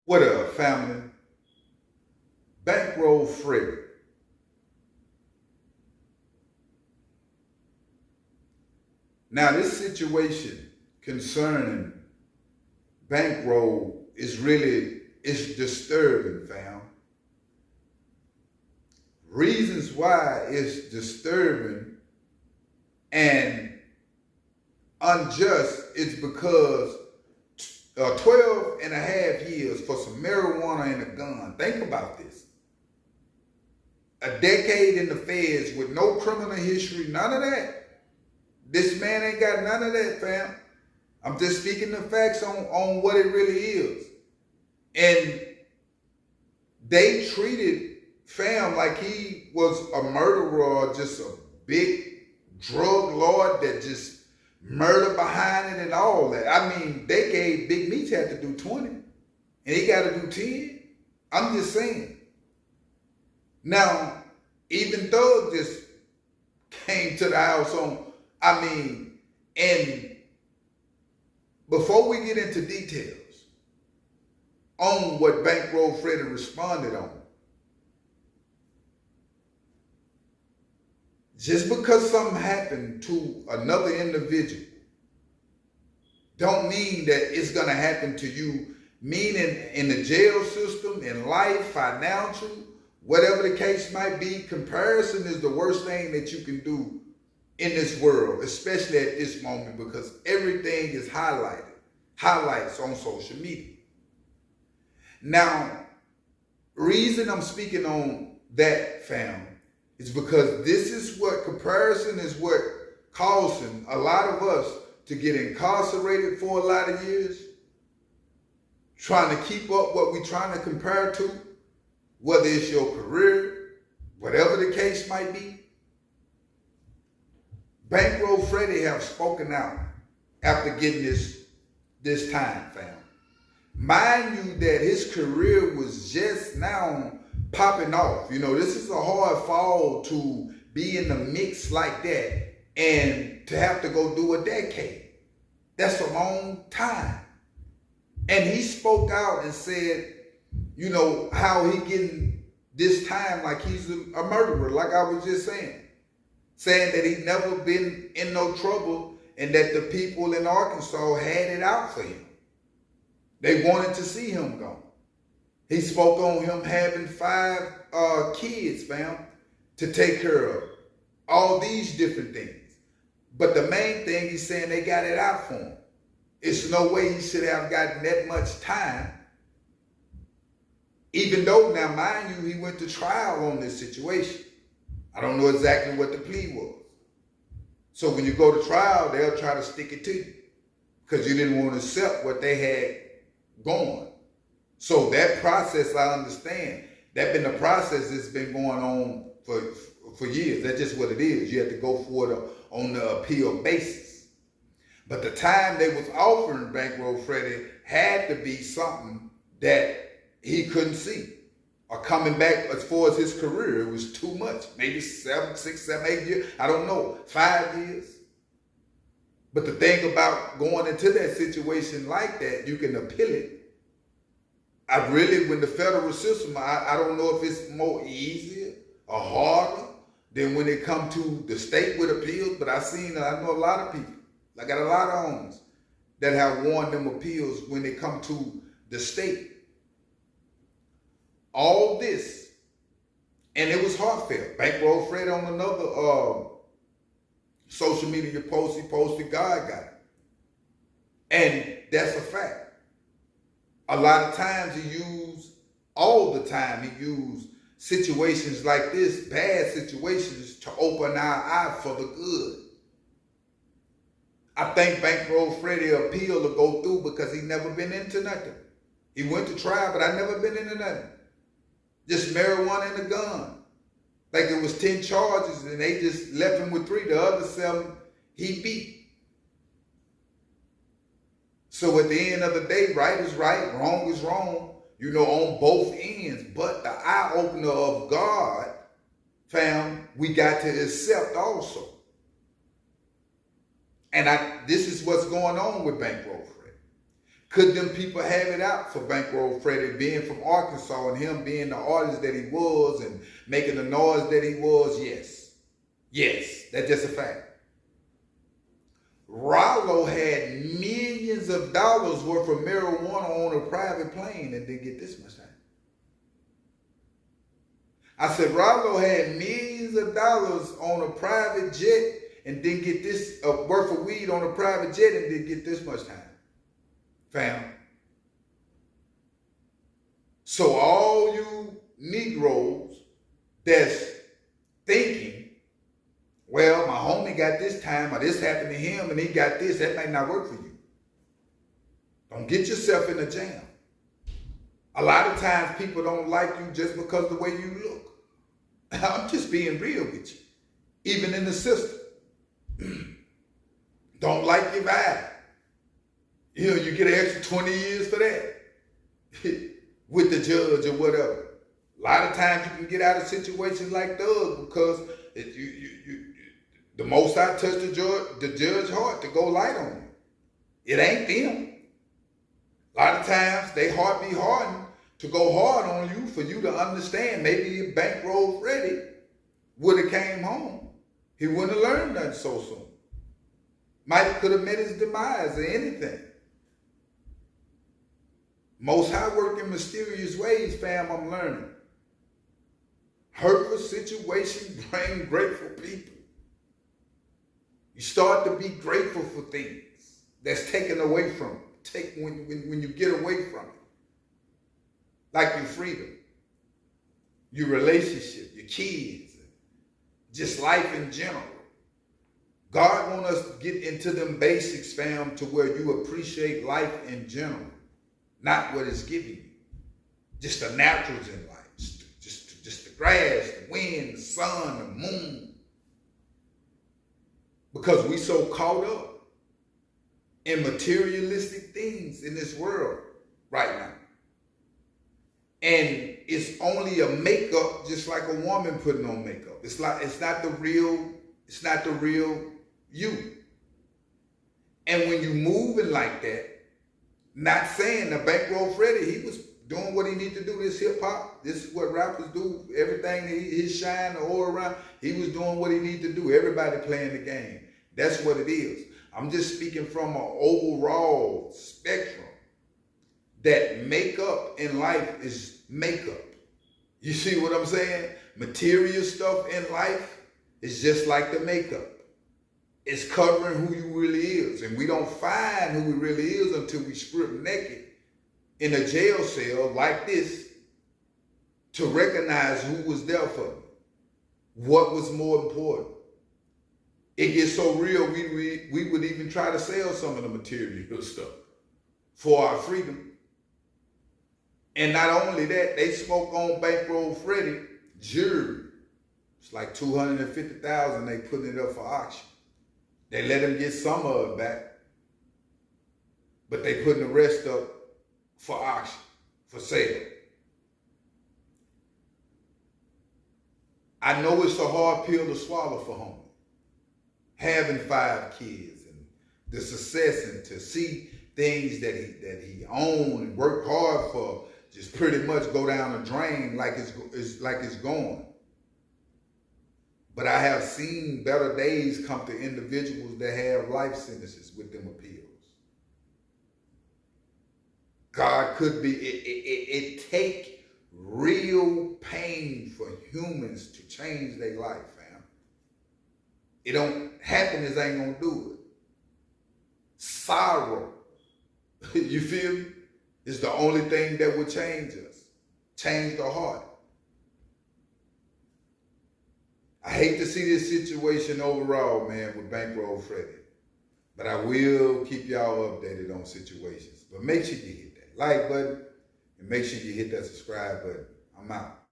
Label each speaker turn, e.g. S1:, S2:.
S1: What up, family? Bankroll Freddie. Now, this situation concerning Bankroll it's disturbing, fam. Reasons why it's disturbing and unjust is because 12 and a half years for some marijuana and a gun. Think about this. A decade in the feds with no criminal history, none of that. This man ain't got none of that, fam. I'm just speaking the facts on what it really is. And they treated fam like he was a murderer or just a big drug lord that just murder behind it and all that. I mean, they gave Big Meech had to do 20 and he got to do 10. I'm just saying. Now, even Thug just came to the house and before we get into details on what Bankroll Freddie responded on, just because something happened to another individual don't mean that it's going to happen to you, meaning in the jail system, in life, financial, whatever the case might be. Comparison is the worst thing that you can do in this world, especially at this moment, because everything is highlights on social media. Now, reason I'm speaking on that, fam, is because this is what comparison is what causing a lot of us to get incarcerated for a lot of years, trying to keep up what we're trying to compare to, whether it's your career, whatever the case might be. Bankroll Freddie have spoken out after getting this time, fam. Mind you that his career was just now popping off. You know, this is a hard fall to be in the mix like that and to have to go do a decade. That's a long time. And he spoke out and said, you know, how he getting this time like he's a murderer, like I was just saying that he never been in no trouble and that the people in Arkansas had it out for him. They wanted to see him go. He spoke on him having 5 kids, fam, to take care of. All these different things. But the main thing, he's saying they got it out for him. It's no way he should have gotten that much time. Even though, now mind you, he went to trial on this situation. I don't know exactly what the plea was. So when you go to trial, they'll try to stick it to you because you didn't want to accept what they had going. So that process, I understand. That been the process that's been going on for years. That's just what it is. You have to go for it on the appeal basis. But the time they was offering Bankroll Freddie had to be something that he couldn't see. Or coming back as far as his career, it was too much. Maybe 7, 6, 7, 8 years. I don't know. 5 years. But the thing about going into that situation like that, you can appeal it. When the federal system, I don't know if it's more easier or harder than when it comes to the state with appeals, but I know a lot of people. I got a lot of owners that have won them appeals when it come to the state. All this, and it was heartfelt. Bankroll Freddie on another social media post, he posted, God got it. And that's a fact. A lot of times all the time he used situations like this, bad situations, to open our eyes for the good. I think Bankroll Freddie appeal to go through because he never been into nothing. He went to trial, but I never been into nothing. Just marijuana and a gun. Like it was 10 charges and they just left him with 3. The other 7 he beat. So at the end of the day, right is right, wrong is wrong, you know, on both ends. But the eye opener of God, fam, we got to accept also. And this is what's going on with Bankroll Freddie. Could them people have it out for Bankroll Freddie being from Arkansas and him being the artist that he was and making the noise that he was? Yes. Yes, that's just a fact. Rollo had millions of dollars worth of marijuana on a private plane and didn't get this much time. I said Rollo had millions of dollars on a private jet and didn't get this worth of weed on a private jet and didn't get this much time. Fam. So all you Negroes that's thinking, well, my homie got this time, or this happened to him, and he got this, that may not work for you. Don't get yourself in a jam. A lot of times people don't like you just because of the way you look. I'm just being real with you. Even in the system. Don't like your vibe. You know, you get an extra 20 years for that with the judge or whatever. A lot of times you can get out of situations like those because the Most High touched the judge's heart to go light on you. It ain't them. A lot of times they heart be hardened to go hard on you for you to understand. Maybe if Bankroll Freddie would have came home, he wouldn't have learned nothing so soon. Could have met his demise or anything. Most High work in mysterious ways, fam, I'm learning. Hurtful situations bring grateful people. You start to be grateful for things that's taken away from you. When you get away from it. Like your freedom, your relationship, your kids, just life in general. God wants us to get into them basics, fam, to where you appreciate life in general. Not what it's giving you. Just the naturals in life. Just the grass, the wind, the sun, the moon. Because we so caught up in materialistic things in this world right now. And it's only a makeup, just like a woman putting on makeup. It's not the real you. And when you moving like that, not saying the Bankroll Freddie, he was doing what he needed to do. This hip hop, this is what rappers do. Everything, his shine, the aura around, he was doing what he needed to do. Everybody playing the game. That's what it is. I'm just speaking from an overall spectrum that makeup in life is makeup. You see what I'm saying? Material stuff in life is just like the makeup. It's covering who you really is. And we don't find who we really is until we strip naked in a jail cell like this to recognize who was there for me. What was more important? It gets so real, we would even try to sell some of the material stuff for our freedom. And not only that, they spoke on Bankroll Freddie jewelry. It's like $250,000 they putting it up for auction. They let him get some of it back, but they putting the rest up for auction, for sale. I know it's a hard pill to swallow for homie. Having 5 kids and the success and to see things that he owned and worked hard for just pretty much go down the drain like it's going. But I have seen better days come to individuals that have life sentences with them appeals. God could be, it take real pain for humans to change their life, fam. It don't, happiness ain't gonna do it. Sorrow, you feel me? Is the only thing that will change us, change the heart. I hate to see this situation overall, man, with Bankroll Freddie. But I will keep y'all updated on situations. But make sure you hit that like button and make sure you hit that subscribe button. I'm out.